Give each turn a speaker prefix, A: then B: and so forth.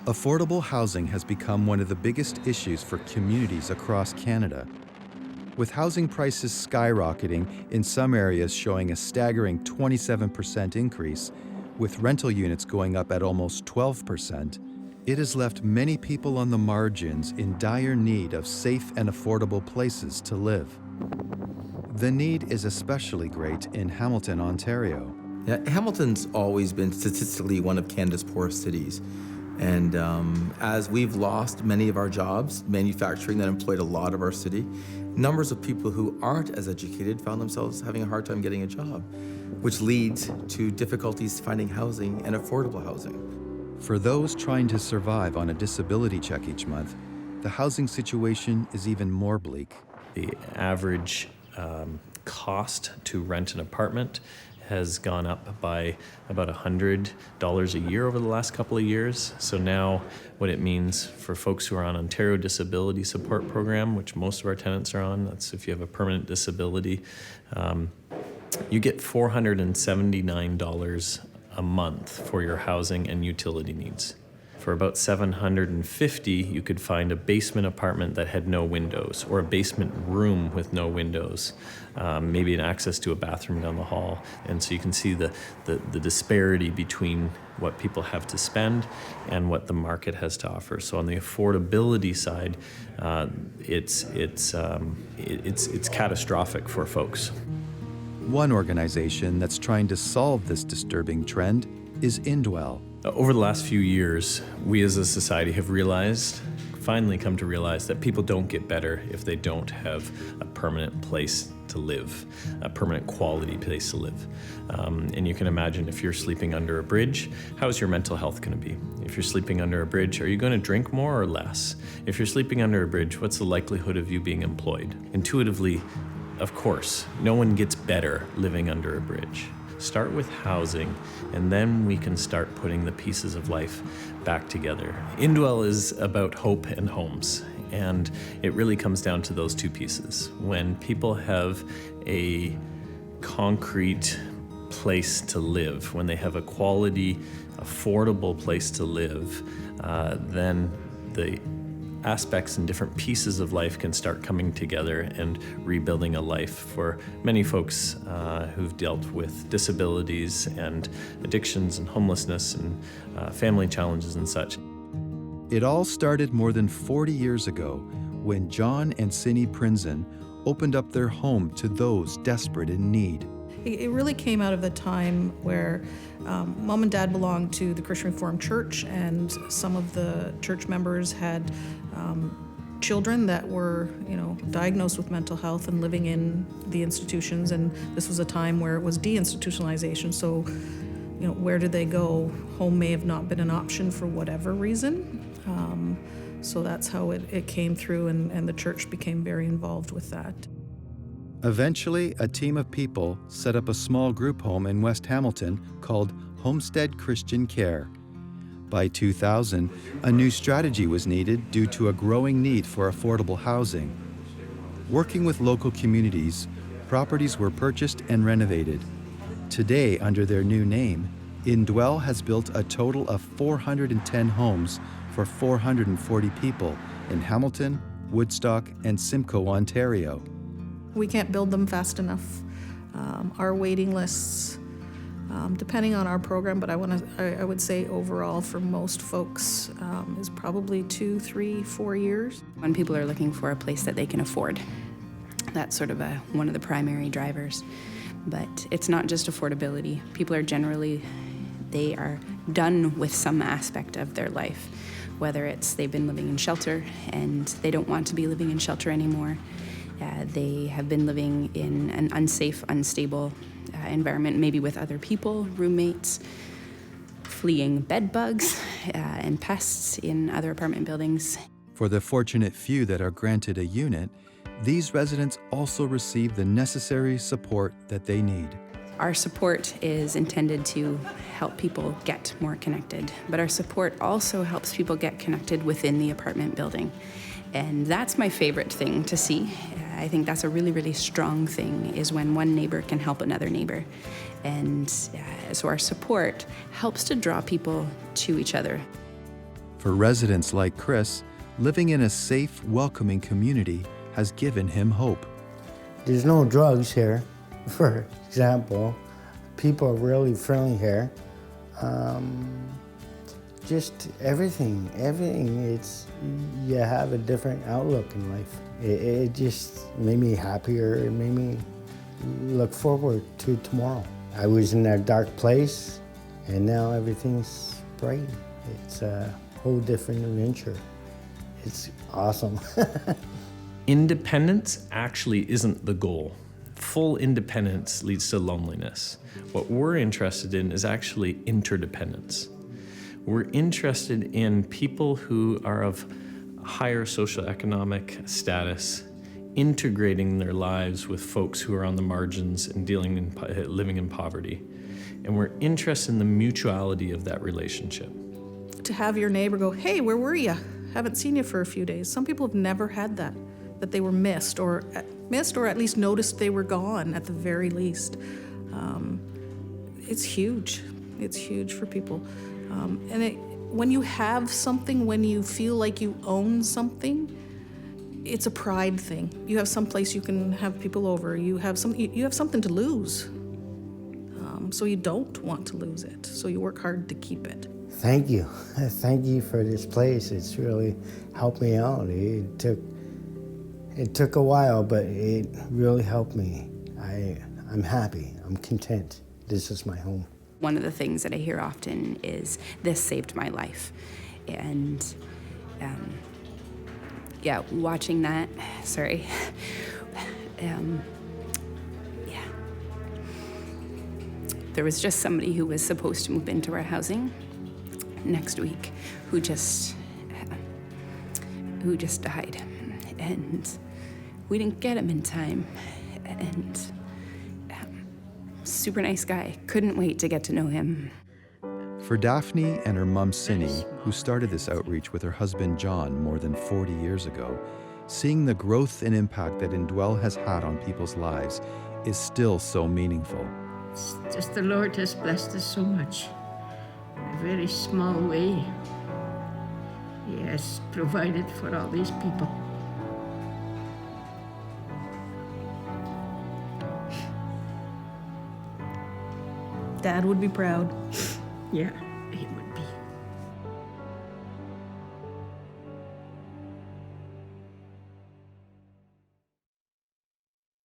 A: Affordable housing has become one of the biggest issues for communities across Canada. With housing prices skyrocketing, in some areas showing a staggering 27% increase, with rental units going up at almost 12%, it has left many people on the margins in dire need of safe and affordable places to live. The need is especially great in Hamilton, Ontario.
B: Yeah, Hamilton's always been statistically one of Canada's poorest cities. And as we've lost many of our jobs, manufacturing that employed a lot of our city, numbers of people who aren't as educated found themselves having a hard time getting a job, which leads to difficulties finding housing and affordable housing.
A: For those trying to survive on a disability check each month, the housing situation is even more bleak.
C: The average cost to rent an apartment has gone up by about $100 a year over the last couple of years. So now what it means for folks who are on Ontario Disability Support Program, which most of our tenants are on, that's if you have a permanent disability, you get $479 a month for your housing and utility needs. For about $750, you could find a basement apartment that had no windows, or a basement room with no windows, maybe an access to a bathroom down the hall. And so you can see the disparity between what people have to spend and what the market has to offer. So on the affordability side, it's catastrophic for folks.
A: One organization that's trying to solve this disturbing trend is Indwell.
C: Over the last few years, we as a society have finally come to realize that people don't get better if they don't have a permanent place to live, a permanent quality place to live. And you can imagine if you're sleeping under a bridge, how's your mental health going to be? If you're sleeping under a bridge, are you going to drink more or less? If you're sleeping under a bridge, what's the likelihood of you being employed? Intuitively, of course, no one gets better living under a bridge. Start with housing, and then we can start putting the pieces of life back together. Indwell is about hope and homes, and it really comes down to those two pieces. When people have a concrete place to live, when they have a quality, affordable place to live, then the aspects and different pieces of life can start coming together and rebuilding a life for many folks who've dealt with disabilities and addictions and homelessness and family challenges and such.
A: It all started more than 40 years ago when John and Cindy Prinzen opened up their home to those desperate in need.
D: It really came out of the time where Mom and Dad belonged to the Christian Reformed Church, and some of the church members had children that were, diagnosed with mental health and living in the institutions, and this was a time where it was deinstitutionalization. So, where did they go? Home may have not been an option for whatever reason. So that's how it came through, and the church became very involved with that.
A: Eventually, a team of people set up a small group home in West Hamilton called Homestead Christian Care. By 2000, a new strategy was needed due to a growing need for affordable housing. Working with local communities, properties were purchased and renovated. Today, under their new name, Indwell has built a total of 410 homes for 440 people in Hamilton, Woodstock, and Simcoe, Ontario.
D: We can't build them fast enough. Our waiting lists, depending on our program, but I would say overall for most folks is probably 2, 3, 4 years.
E: When people are looking for a place that they can afford, that's sort of one of the primary drivers. But it's not just affordability. People are they are done with some aspect of their life, whether it's they've been living in shelter and they don't want to be living in shelter anymore. They have been living in an unsafe, unstable environment, maybe with other people, roommates, fleeing bed bugs and pests in other apartment buildings.
A: For the fortunate few that are granted a unit, these residents also receive the necessary support that they need.
E: Our support is intended to help people get more connected, but our support also helps people get connected within the apartment building. And that's my favorite thing to see. I think that's a really, really strong thing, is when one neighbor can help another neighbor. And so our support helps to draw people to each other.
A: For residents like Chris, living in a safe, welcoming community has given him hope.
F: There's no drugs here, for example. People are really friendly here. Just everything, you have a different outlook in life. It just made me happier. It made me look forward to tomorrow. I was in a dark place, and now everything's bright. It's a whole different adventure. It's awesome.
C: Independence actually isn't the goal. Full independence leads to loneliness. What we're interested in is actually interdependence. We're interested in people who are of higher socioeconomic status, integrating their lives with folks who are on the margins and living in poverty. And we're interested in the mutuality of that relationship.
D: To have your neighbor go, hey, where were you? Haven't seen you for a few days. Some people have never had that they were missed or at least noticed they were gone at the very least. It's huge. It's huge for people. When you have something, when you feel like you own something, it's a pride thing. You have some place you can have people over. You have something to lose. So you don't want to lose it. So you work hard to keep it.
F: Thank you. Thank you for this place. It's really helped me out. It took a while, but it really helped me. I'm happy. I'm content. This is my home.
E: One of the things that I hear often is, this saved my life. And watching that, there was just somebody who was supposed to move into our housing next week who just died. And we didn't get him in time. And super nice guy. Couldn't wait to get to know him.
A: For Daphne and her mum Cindy, who started this outreach with her husband John more than 40 years ago, seeing the growth and impact that Indwell has had on people's lives is still so meaningful.
G: It's just the Lord has blessed us so much. In a very small way. He has provided for all these people.
D: Dad would be proud.
G: Yeah, he would.